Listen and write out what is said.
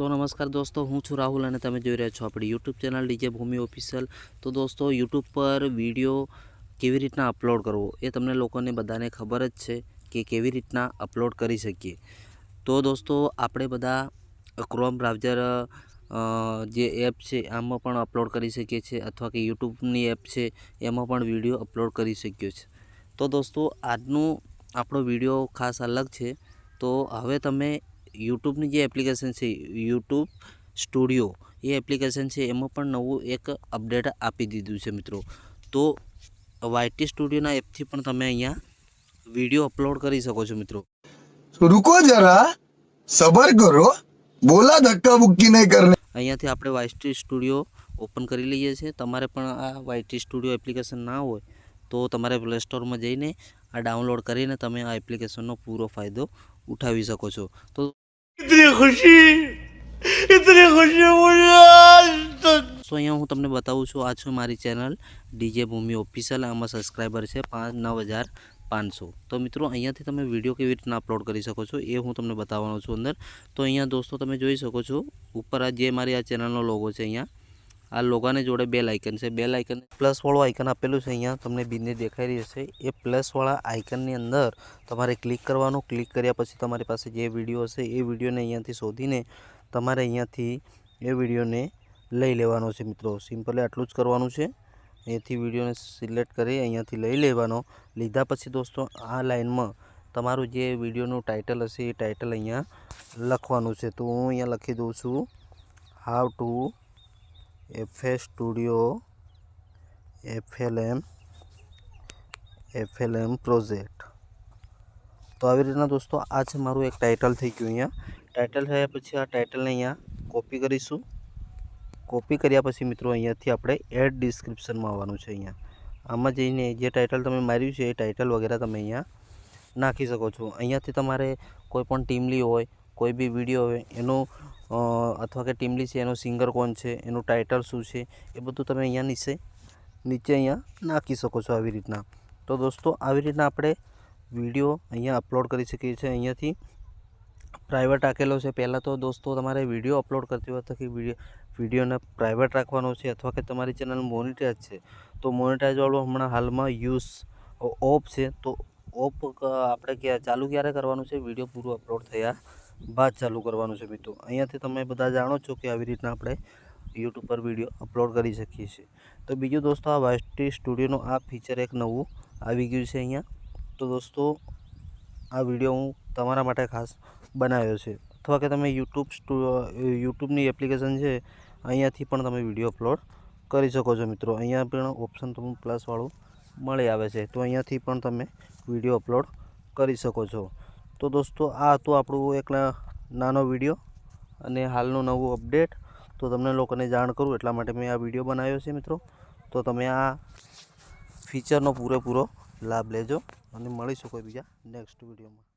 नमस्कार दोस्तों, हूँ छू राहुल और तमे જોઈ રહ્યા છો આપણી यूट्यूब चैनल डीजे भूमि ऑफिशियल। तो दोस्तों यूट्यूब पर वीडियो કેવી રીતના અપલોડ કરવો એ તમને લોકોને બધાને ખબર જ છે કે કેવી રીતના અપલોડ કરી શકીએ। તો દોસ્તો આપણે બધા ક્રોમ બ્રાઉઝર જે એપ છે આમાં પણ અપલોડ કરી શકીએ છીએ, અથવા કે यूट्यूबની એપ છે એમાં પણ વિડીયો અપલોડ કરી શકીએ છીએ। તો દોસ્તો આજનો આપણો વિડીયો ખાસ અલગ છે। તો હવે તમે यूट्यूबની જે એપ્લિકેશન છે यूट्यूब સ્ટુડિયો એ એપ્લિકેશન છે એમાં પણ નવું એક અપડેટ આપી દીધું છે મિત્રો। તો YT સ્ટુડિયોના એપથી પણ તમે અહીંયા વિડીયો અપલોડ કરી શકો છો મિત્રો। रुको जरा सबर करो, बोला धक्का मुक्की नहीं करने। અહીંયાથી આપણે YT સ્ટુડિયો ઓપન કરી લઈએ છીએ। તમારે પણ આ YT સ્ટુડિયો એપ્લિકેશન ના હોય તો તમારે પ્લે સ્ટોરમાં જઈને આ ડાઉનલોડ કરીને તમે આ એપ્લિકેશનનો પૂરો ફાયદો ઉઠાવી શકો છો। તો इतनी खुशी मुझे तो અહીંયા હું તમને બતાવું છું, આ છે મારી ચેનલ ડીજે ભૂમિ ઓફિશિયલ। આમાં સબસ્ક્રાઈબર છે 9,500। તો મિત્રો અહીંયાથી તમે વિડીયો કેવી રીતના અપલોડ કરી શકો છો એ હું તમને બતાવવાનો છું અંદર। તો અહીંયા દોસ્તો તમે જોઈ શકો છો ઉપર આ જે મારી આ ચેનલનો લોગો છે, અહીંયા આ લોગાને જોડે બેલ આઇકન છે, બેલ આઇકન પ્લસ વાળું આઇકન આપેલું છે, અહીંયા તમને બીને દેખાઈ રહ્યું છે। એ પ્લસ વાળા આઇકનની અંદર તમારે ક્લિક કરવાનું। ક્લિક કર્યા પછી તમારી પાસે જે વિડીયો હશે એ વિડીયોને અહીંયાથી શોધીને તમારે અહીંયાથી એ વિડીયોને લઈ લેવાનો છે મિત્રો। સિમ્પલી આટલું જ કરવાનું છે। અહીંથી વિડીયોને સિલેક્ટ કરી અહીંયાથી લઈ લેવાનો। લીધા પછી દોસ્તો આ લાઇનમાં તમારું જે વિડીયોનું ટાઇટલ હશે એ ટાઇટલ અહીંયા લખવાનું છે। તો હું અહીંયા લખી દઉં છું, how to FL studio FLM project. તો આવી રીતના દોસ્તો આ છે મારું એક ટાઇટલ થઈ ગયું। અહીંયા ટાઇટલ થયા પછી આ ટાઇટલને અહીંયા કોપી કરીશું। કોપી કર્યા પછી મિત્રો અહીંયાથી આપણે એડ ડિસ્ક્રિપ્શનમાં આવવાનું છે। અહીંયા આમાં જઈને જે ટાઇટલ તમે માર્યું છે એ ટાઇટલ વગેરે તમે અહીંયા નાખી શકો છો। અહીંયાથી તમારે કોઈ પણ ટીમલી હોય, કોઈ બી વિડીયો હોય એનો અથવા કે ટીમલી છે એનો સિંગર કોણ છે, એનું ટાઇટલ શું છે એ બધું તમે અહીંયા નીચે અહીંયા નાખી શકો છો આવી રીતના। તો દોસ્તો આવી રીતના આપણે વિડીયો અહીંયા અપલોડ કરી શકીએ છીએ। અહીંયાથી પ્રાઇવેટ રાખેલો છે। પહેલાં તો દોસ્તો તમારે વિડીયો અપલોડ કરતી વખતે કે વિડીયોને પ્રાઇવેટ રાખવાનો છે, અથવા કે તમારી ચેનલ મોનિટાઈઝ છે તો મોનિટાઈઝ વાળું હમણાં હાલમાં યુઝ ઓફ છે। તો ઓફ આપણે ચાલુ ક્યારે કરવાનું છે? વિડીયો પૂરું અપલોડ થયા બાદ ચાલુ કરવાનું છે મિત્રો। અહીંયાથી તમે બધા જાણો છો કે આવી રીતના આપણે યુટ્યુબ પર વિડીયો અપલોડ કરી શકીએ છીએ। તો બીજું દોસ્તો આ YT સ્ટુડિયોનું આ ફીચર એક નવું આવી ગયું છે અહીંયા। તો દોસ્તો આ વિડીયો હું તમારા માટે ખાસ બનાવ્યો છે, અથવા કે તમે યુટ્યુબની એપ્લિકેશન છે અહીંયાથી પણ તમે વિડીયો અપલોડ કરી શકો છો મિત્રો। અહીંયા પણ ઓપ્શન તમને પ્લસવાળું મળી આવે છે, તો અહીંયાથી પણ તમે વિડીયો અપલોડ કરી શકો છો। તો દોસ્તો આ હતું આપણું એક નાનો વિડીયો અને હાલનું નવું અપડેટ। તો તમને લોકોને જાણ કરું એટલા માટે મેં આ વિડીયો બનાવ્યો છે મિત્રો। તો તમે આ ફીચરનો પૂરેપૂરો લાભ લેજો અને મળીશું કોઈ બીજા નેક્સ્ટ વિડીયોમાં।